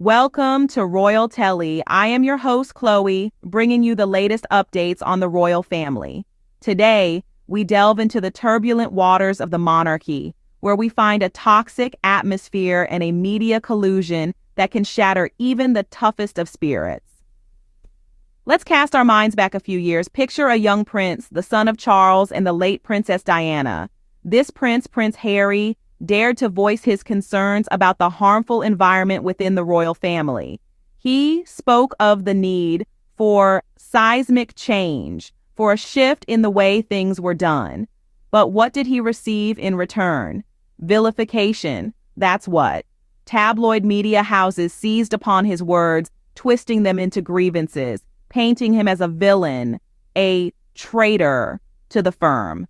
Welcome to Royal Telly. I am your host, Chloe, bringing you the latest updates on the royal family. Today, we delve into the turbulent waters of the monarchy, where we find a toxic atmosphere and a media collusion that can shatter even the toughest of spirits. Let's cast our minds back a few years. Picture a young prince, the son of Charles and the late Princess Diana. This prince, Prince Harry, dared to voice his concerns about the harmful environment within the royal family. He spoke of the need for seismic change, for a shift in the way things were done. But what did he receive in return? Vilification, that's what. Tabloid media houses seized upon his words, twisting them into grievances, painting him as a villain, a traitor to the firm.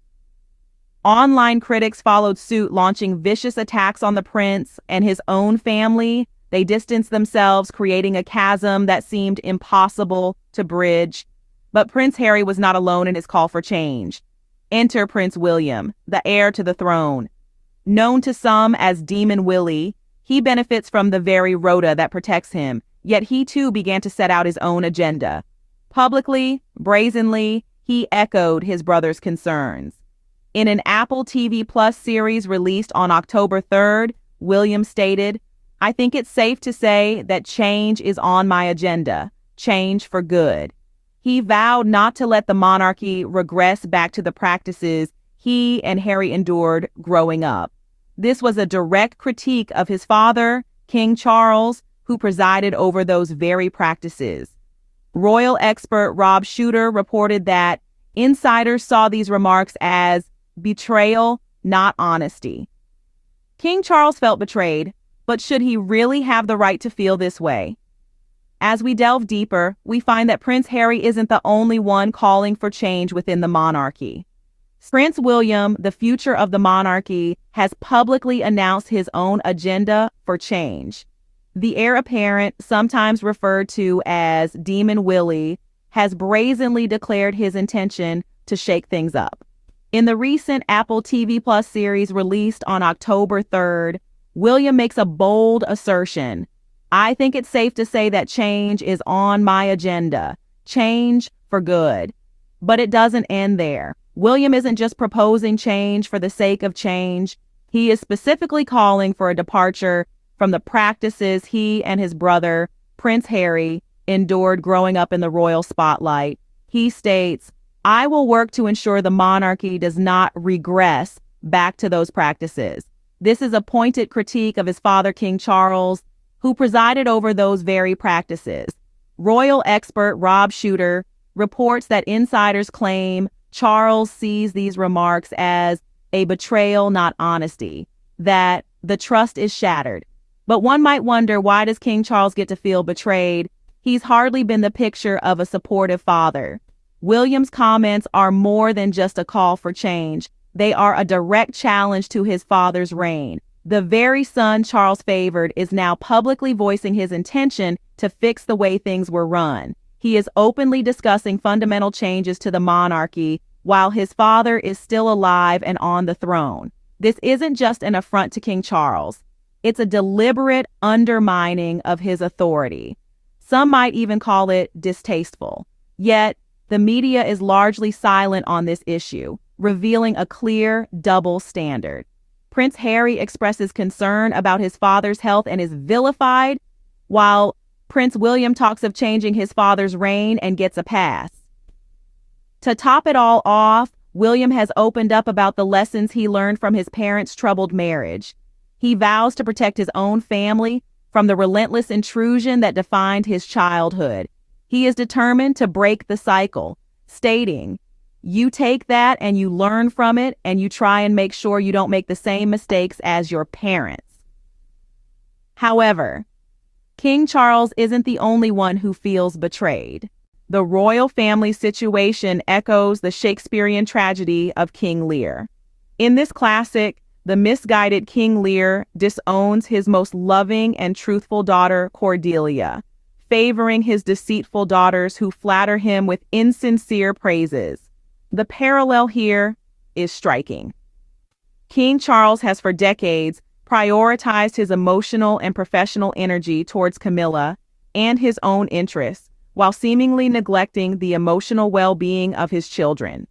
Online critics followed suit, launching vicious attacks on the prince and his own family. They distanced themselves, creating a chasm that seemed impossible to bridge. But Prince Harry was not alone in his call for change. Enter Prince William, the heir to the throne. Known to some as Demon Willy, he benefits from the very rota that protects him, yet he too began to set out his own agenda. Publicly, brazenly, he echoed his brother's concerns. In an Apple TV Plus series released on October 3rd, William stated, "I think it's safe to say that change is on my agenda, change for good." He vowed not to let the monarchy regress back to the practices he and Harry endured growing up. This was a direct critique of his father, King Charles, who presided over those very practices. Royal expert Rob Shooter reported that insiders saw these remarks as betrayal, not honesty. King Charles felt betrayed, but should he really have the right to feel this way? As we delve deeper, we find that Prince Harry isn't the only one calling for change within the monarchy. Prince William, the future of the monarchy, has publicly announced his own agenda for change. The heir apparent, sometimes referred to as Demon Willy, has brazenly declared his intention to shake things up. In the recent Apple TV Plus series released on October 3rd, William makes a bold assertion. "I think it's safe to say that change is on my agenda. Change for good." But it doesn't end there. William isn't just proposing change for the sake of change. He is specifically calling for a departure from the practices he and his brother, Prince Harry, endured growing up in the royal spotlight. He states, "I will work to ensure the monarchy does not regress back to those practices." This is a pointed critique of his father, King Charles, who presided over those very practices. Royal expert Rob Shooter reports that insiders claim Charles sees these remarks as a betrayal, not honesty, that the trust is shattered. But one might wonder, why does King Charles get to feel betrayed? He's hardly been the picture of a supportive father. William's comments are more than just a call for change. They are a direct challenge to his father's reign. The very son Charles favored is now publicly voicing his intention to fix the way things were run. He is openly discussing fundamental changes to the monarchy while his father is still alive and on the throne. This isn't just an affront to King Charles. It's a deliberate undermining of his authority. Some might even call it distasteful. Yet, the media is largely silent on this issue, revealing a clear double standard. Prince Harry expresses concern about his father's health and is vilified, while Prince William talks of changing his father's reign and gets a pass. To top it all off, William has opened up about the lessons he learned from his parents' troubled marriage. He vows to protect his own family from the relentless intrusion that defined his childhood. He is determined to break the cycle, stating, "You take that and you learn from it, and you try and make sure you don't make the same mistakes as your parents." However, King Charles isn't the only one who feels betrayed. The royal family situation echoes the Shakespearean tragedy of King Lear. In this classic, the misguided King Lear disowns his most loving and truthful daughter, Cordelia, favoring his deceitful daughters who flatter him with insincere praises. The parallel here is striking. King Charles has for decades prioritized his emotional and professional energy towards Camilla and his own interests, while seemingly neglecting the emotional well-being of his children.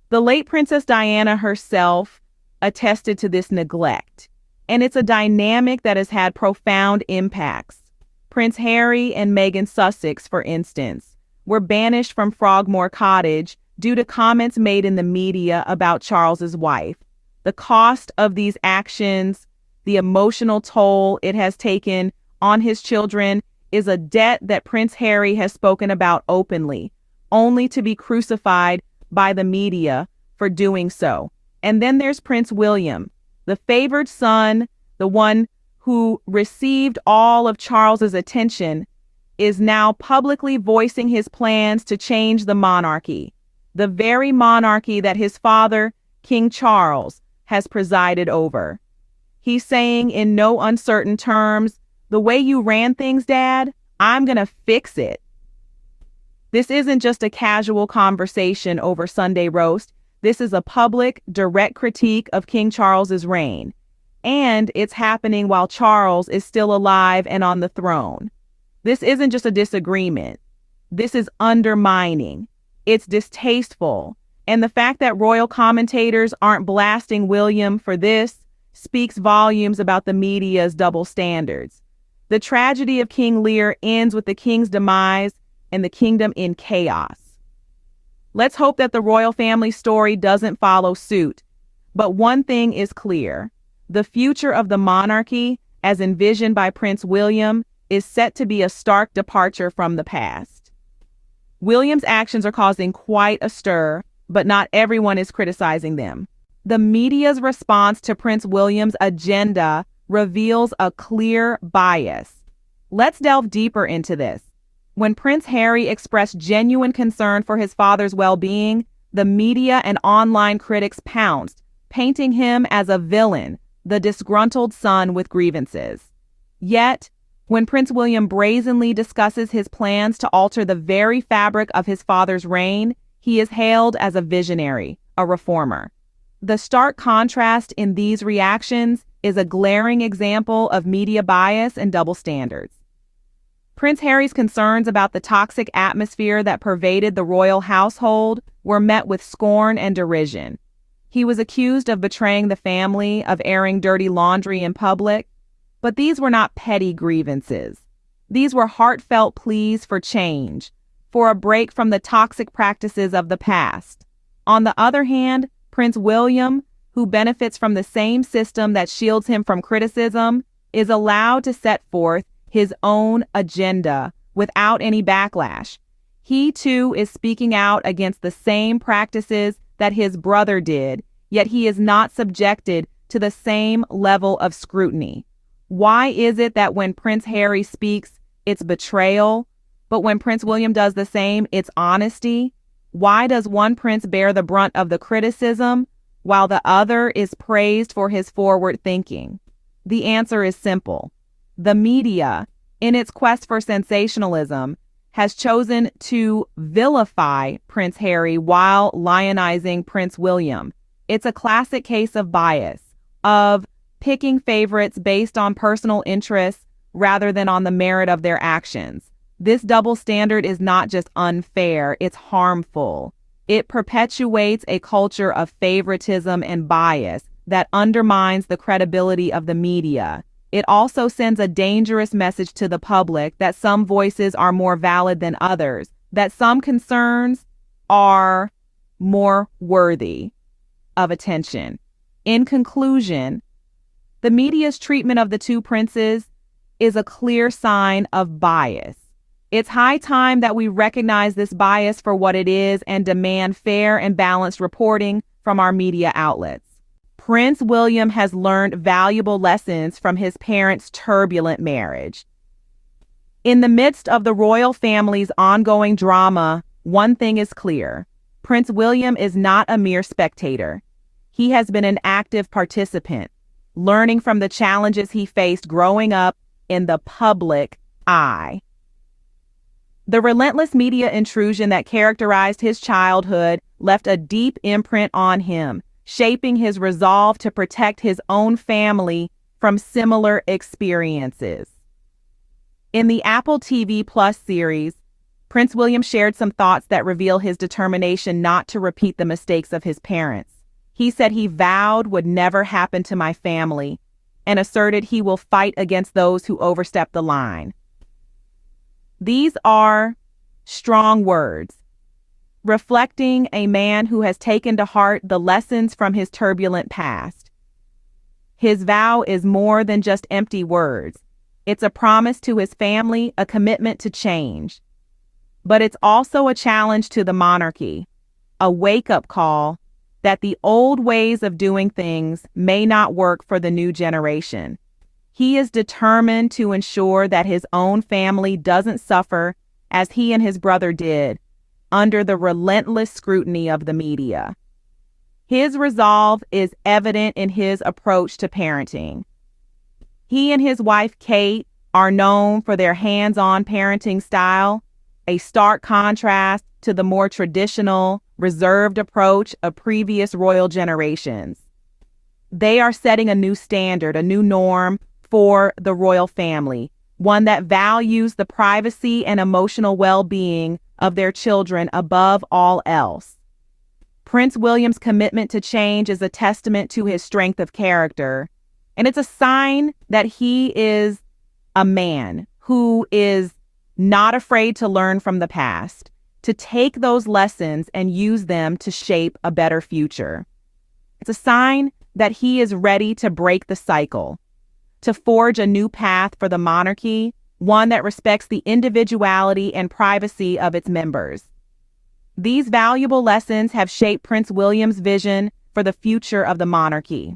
The late Princess Diana herself attested to this neglect, and it's a dynamic that has had profound impacts. Prince Harry and Meghan Sussex, for instance, were banished from Frogmore Cottage due to comments made in the media about Charles's wife. The cost of these actions, the emotional toll it has taken on his children, is a debt that Prince Harry has spoken about openly, only to be crucified by the media for doing so. And then there's Prince William, the favored son, the one who received all of Charles's attention, is now publicly voicing his plans to change the monarchy, the very monarchy that his father, King Charles, has presided over. He's saying in no uncertain terms, "The way you ran things, Dad, I'm going to fix it." This isn't just a casual conversation over Sunday roast. This is a public, direct critique of King Charles's reign. And it's happening while Charles is still alive and on the throne. This isn't just a disagreement. This is undermining. It's distasteful. And the fact that royal commentators aren't blasting William for this speaks volumes about the media's double standards. The tragedy of King Lear ends with the king's demise and the kingdom in chaos. Let's hope that the royal family story doesn't follow suit. But one thing is clear. The future of the monarchy, as envisioned by Prince William, is set to be a stark departure from the past. William's actions are causing quite a stir, but not everyone is criticizing them. The media's response to Prince William's agenda reveals a clear bias. Let's delve deeper into this. When Prince Harry expressed genuine concern for his father's well-being, the media and online critics pounced, painting him as a villain, the disgruntled son with grievances. Yet, when Prince William brazenly discusses his plans to alter the very fabric of his father's reign, he is hailed as a visionary, a reformer. The stark contrast in these reactions is a glaring example of media bias and double standards. Prince Harry's concerns about the toxic atmosphere that pervaded the royal household were met with scorn and derision. He was accused of betraying the family, of airing dirty laundry in public, but these were not petty grievances. These were heartfelt pleas for change, for a break from the toxic practices of the past. On the other hand, Prince William, who benefits from the same system that shields him from criticism, is allowed to set forth his own agenda without any backlash. He too is speaking out against the same practices that his brother did, yet he is not subjected to the same level of scrutiny. Why is it that when Prince Harry speaks, it's betrayal, but when Prince William does the same, it's honesty? Why does one prince bear the brunt of the criticism, while the other is praised for his forward thinking? The answer is simple. The media, in its quest for sensationalism, has chosen to vilify Prince Harry while lionizing Prince William. It's a classic case of bias, of picking favorites based on personal interests rather than on the merit of their actions. This double standard is not just unfair, it's harmful. It perpetuates a culture of favoritism and bias that undermines the credibility of the media. It also sends a dangerous message to the public that some voices are more valid than others, that some concerns are more worthy of attention. In conclusion, the media's treatment of the two princes is a clear sign of bias. It's high time that we recognize this bias for what it is and demand fair and balanced reporting from our media outlets. Prince William has learned valuable lessons from his parents' turbulent marriage. In the midst of the royal family's ongoing drama, one thing is clear. Prince William is not a mere spectator. He has been an active participant, learning from the challenges he faced growing up in the public eye. The relentless media intrusion that characterized his childhood left a deep imprint on him, shaping his resolve to protect his own family from similar experiences. In the Apple TV Plus series, Prince William shared some thoughts that reveal his determination not to repeat the mistakes of his parents. He said he vowed would never happen to my family and asserted he will fight against those who overstep the line. These are strong words, reflecting a man who has taken to heart the lessons from his turbulent past. His vow is more than just empty words. It's a promise to his family, a commitment to change. But it's also a challenge to the monarchy, a wake-up call that the old ways of doing things may not work for the new generation. He is determined to ensure that his own family doesn't suffer as he and his brother did under the relentless scrutiny of the media. His resolve is evident in his approach to parenting. He and his wife, Kate, are known for their hands-on parenting style, a stark contrast to the more traditional, reserved approach of previous royal generations. They are setting a new standard, a new norm for the royal family, one that values the privacy and emotional well-being of their children above all else. Prince William's commitment to change is a testament to his strength of character, and it's a sign that he is a man who is not afraid to learn from the past, to take those lessons and use them to shape a better future. It's a sign that he is ready to break the cycle, to forge a new path for the monarchy, one that respects the individuality and privacy of its members. These valuable lessons have shaped Prince William's vision for the future of the monarchy.